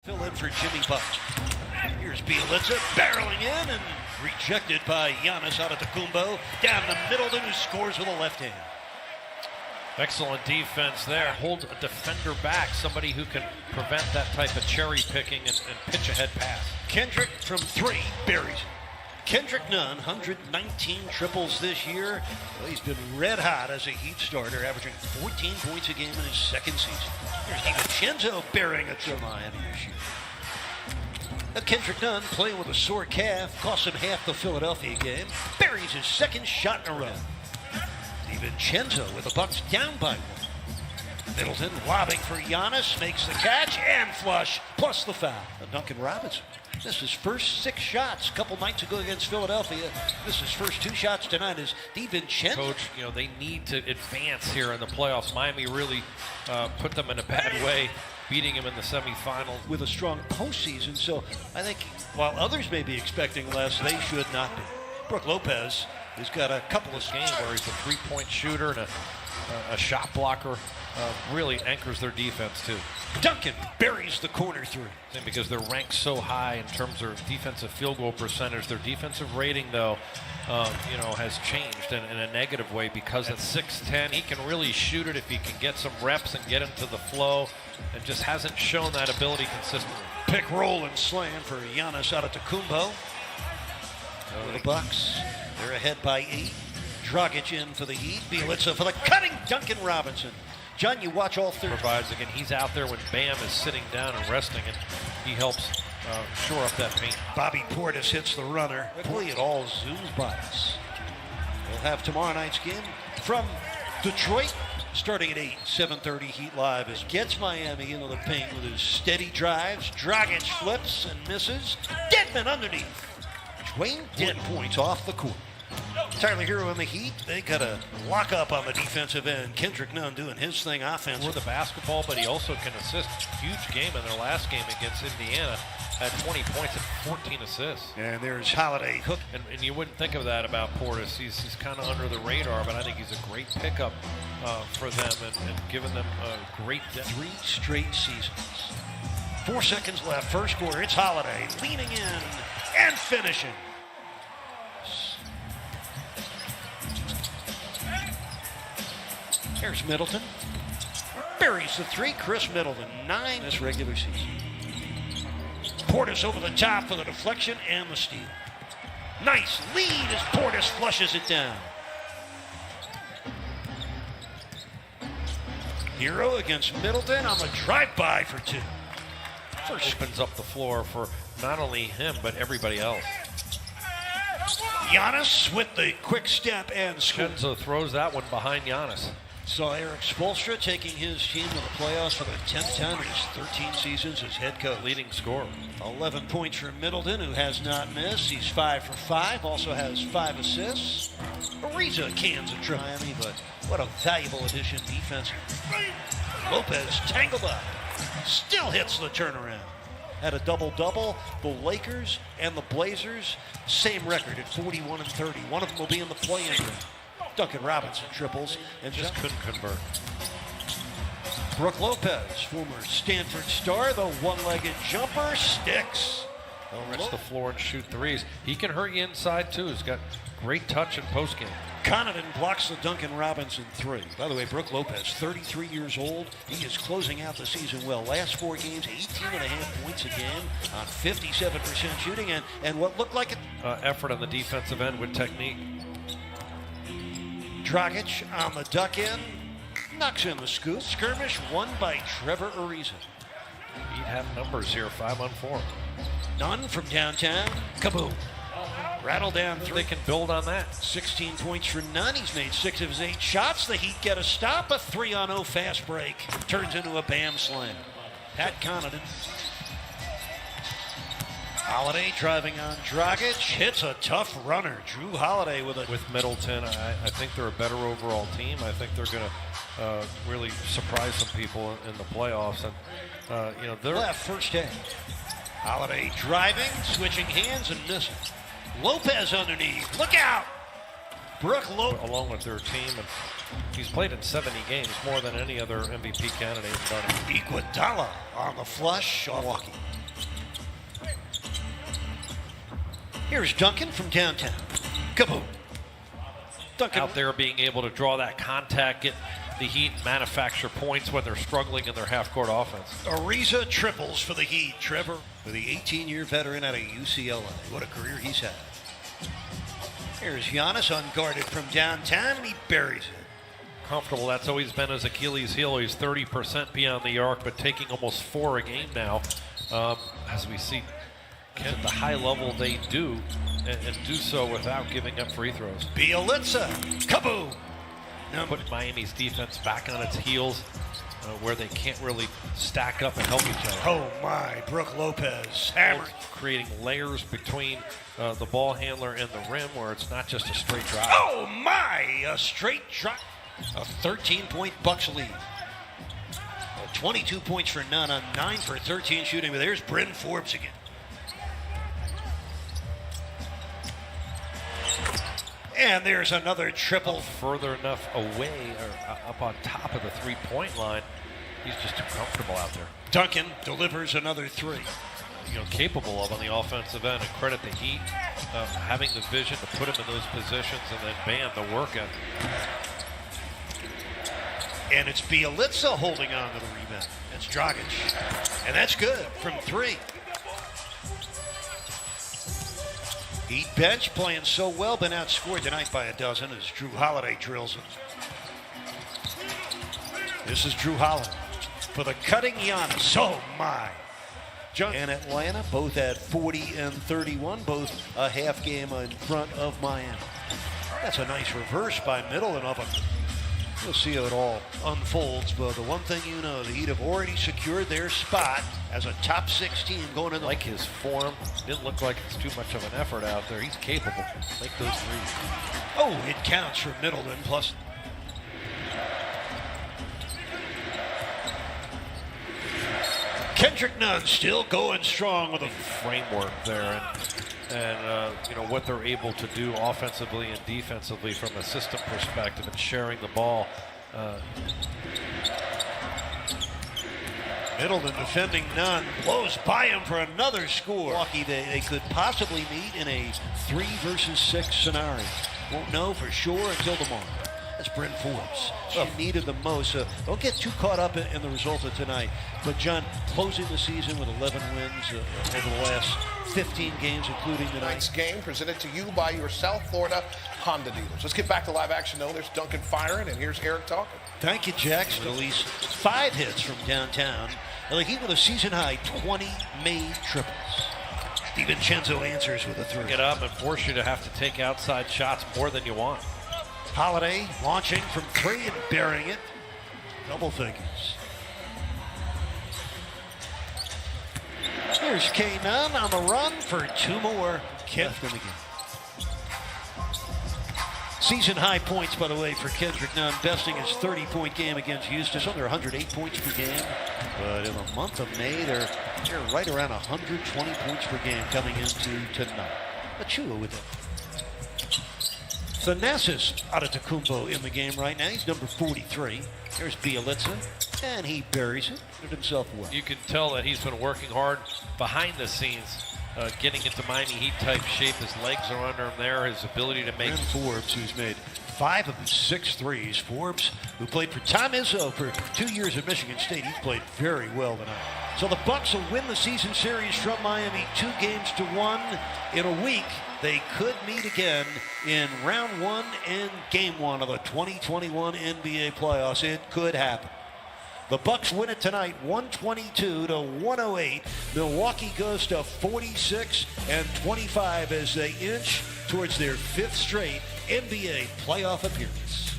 Fill in for Jimmy Buck. Here's Bielitsa barreling in and rejected by Giannis Antetokounmpo. Down the middle, who scores with a left hand. Excellent defense there. Hold a defender back, somebody who can prevent that type of cherry picking and pitch ahead pass. Kendrick from three buries it. Kendrick Nunn, 119 triples this year. Well, he's been red hot as a Heat starter, averaging 14 points a game in his second season. Here's DiVincenzo bearing it to Miami this year. Now Kendrick Nunn, playing with a sore calf, cost him half the Philadelphia game. Buries his second shot in a row. DiVincenzo with the Bucks down by one. Middleton lobbing for Giannis, makes the catch and flush, plus the foul. Duncan Robinson. This is his first 6 shots a couple nights ago against Philadelphia. This is his first 2 shots tonight is DiVincenzo. Coach, they need to advance here in the playoffs. Miami really put them in a bad way, beating him in the semifinals. With a strong postseason, so I think while others may be expecting less, they should not be. Brook Lopez has got a couple of games where he's a three-point shooter and a shot blocker. Really anchors their defense too. Duncan buries the corner three. And because they're ranked so high in terms of defensive field goal percentage, their defensive rating though, has changed in a negative way because at 6'10", he can really shoot it if he can get some reps and get into the flow, and just hasn't shown that ability consistently. Pick, roll, and slam for Giannis Antetokounmpo. The Bucks, they're ahead by 8. Dragic in for the Heat. Bielitsa for the cutting Duncan Robinson. John, you watch all 30. Provides again. He's out there when Bam is sitting down and resting, and he helps shore up that paint. Bobby Portis hits the runner. Quickly, it all zooms by us. We'll have tomorrow night's game from Detroit, starting at 8. 7:30 Heat Live as gets Miami into the paint with his steady drives. Dragic flips and misses. Dedmon underneath. Dwayne Dead points off the court. Tyler Hero and the Heat, they got a lock up on the defensive end. Kendrick Nunn doing his thing offensively. For the basketball, but he also can assist. Huge game in their last game against Indiana. Had 20 points and 14 assists. And there's Holiday hook. And you wouldn't think of that about Portis. He's kind of under the radar, but I think he's a great pickup for them and giving them a great depth. 3 straight seasons. 4 seconds left, first quarter. It's Holiday leaning in and finishing. Here's Middleton. Buries the 3. Chris Middleton, 9 this regular season. Portis over the top for the deflection and the steal. Nice lead as Portis flushes it down. Hero against Middleton on the drive-by for 2. First opens up the floor for not only him, but everybody else. Giannis with the quick step and score. Enzo throws that one behind Giannis. Saw Eric Spoelstra taking his team to the playoffs for the 10th time in his 13 seasons as head coach. Leading scorer. 11 points for Middleton, who has not missed. He's 5 for 5, also has 5 assists. Ariza cans a Miami, but what a valuable addition defensively. Lopez tangled up, still hits the turnaround. Had a double-double. The Lakers and the Blazers, same record at 41 and 30. One of them will be in the play-in game. Duncan Robinson triples and just couldn't convert. Brook Lopez, former Stanford star, the one-legged jumper sticks. He'll rest the floor and shoot threes. He can hurt you inside too. He's got great touch in postgame. Connaughton blocks the Duncan Robinson 3. By the way, Brook Lopez, 33 years old. He is closing out the season well. Last 4 games, 18.5 points a game on 57% shooting and what looked like effort on the defensive end with technique. Dragic on the duck in, knocks in the scoop. Skirmish won by Trevor Ariza. He'd have numbers here, 5 on 4. Nunn from downtown, kaboom. Rattle down 3. They can build on that. 16 points for Nunn. He's made 6 of his 8 shots. The Heat get a stop. A 3-on-0 fast break turns into a Bam slam. Pat Connaughton. Holiday driving on Dragic, hits a tough runner. Drew Holiday with Middleton. I think they're a better overall team. I think they're going to really surprise some people in the playoffs. And they're left first half. Holiday driving, switching hands and missing. Lopez underneath. Look out! Brook Lopez along with their team, and he's played in 70 games, more than any other MVP candidate. Iguodala on the flush. Milwaukee. Here's Duncan from downtown. Kaboom. Duncan Out there being able to draw that contact, get the Heat, manufacture points when they're struggling in their half-court offense. Ariza triples for the Heat. Trevor, for the 18-year veteran out of UCLA. What a career he's had. Here's Giannis unguarded from downtown, and he buries it. Comfortable. That's always been his Achilles heel. He's 30% beyond the arc, but taking almost 4 a game now. As we see at the high level they do, and do so without giving up free throws. Bielitsa, kaboom! Put Miami's defense back on its heels, where they can't really stack up and help each other. Oh my, Brook Lopez hammered. Creating layers between the ball handler and the rim where it's not just a straight drive. Oh my, a straight drop. A 13-point Bucks lead. 22 points for Nunn on 9 for 13 shooting, but there's Bryn Forbes again. And there's another triple. Further enough away or up on top of the three-point line. He's just too comfortable out there. Duncan delivers another 3. Capable of on the offensive end, and credit the Heat having the vision to put him in those positions and then bam, the work ethic. And it's Bielitsa holding on to the rebound. It's Dragic. And that's good from 3. Heat bench playing so well, been outscored tonight by a dozen as Drew Holiday drills it. This is Drew Holiday for the cutting Giannis. Oh my. And Atlanta both at 40 and 31, both a half game in front of Miami. That's a nice reverse by Middleton up. We'll see how it all unfolds, but the one thing you know, the Heat have already secured their spot as a top 6 team going in. Like his form, didn't look like it's too much of an effort out there. He's capable. Make those threes. Oh, it counts for Middleton, plus. Kendrick Nunn still going strong with a framework there, and what they're able to do offensively and defensively from a system perspective and sharing the ball. Middleton defending Nunn, blows by him for another score. Milwaukee, they could possibly meet in a 3 versus 6 scenario. Won't know for sure until tomorrow. That's Bryn Forbes. She needed the most. Don't get too caught up in the result of tonight. But John, closing the season with 11 wins over the last 15 games, including tonight's game, presented to you by your South Florida Honda dealers. Let's get back to live action, though. There's Duncan firing, and here's Eric talking. Thank you, Jax. At least 5 hits from downtown. And the Heat with a season-high 20 made triples. DiVincenzo answers with a 3. Get up and force you to have to take outside shots more than you want. Holiday launching from 3 and burying it. Double figures. Here's K. Nunn on the run for 2 more. Left him again. Season high points, by the way, for Kendrick Nunn, besting his 30-point game against Houston. Under 108 points per game. But in the month of May, they're right around 120 points per game coming into tonight. Achua with it. Thanasis Antetokounmpo in the game right now. He's number 43. There's Bielitsa, and he buries it. Did himself well. You can tell that he's been working hard behind the scenes, getting into Miami Heat type shape. His legs are under him there. His ability to make. And Forbes, who's made 5 of his 6 threes. Forbes, who played for Tom Izzo for 2 years at Michigan State, he's played very well tonight. So the Bucks will win the season series from Miami 2-1 in a week. They could meet again in round 1 and game 1 of the 2021 NBA playoffs. It could happen. The Bucks win it tonight, 122-108. Milwaukee goes to 46 and 25 as they inch towards their 5th straight NBA playoff appearance.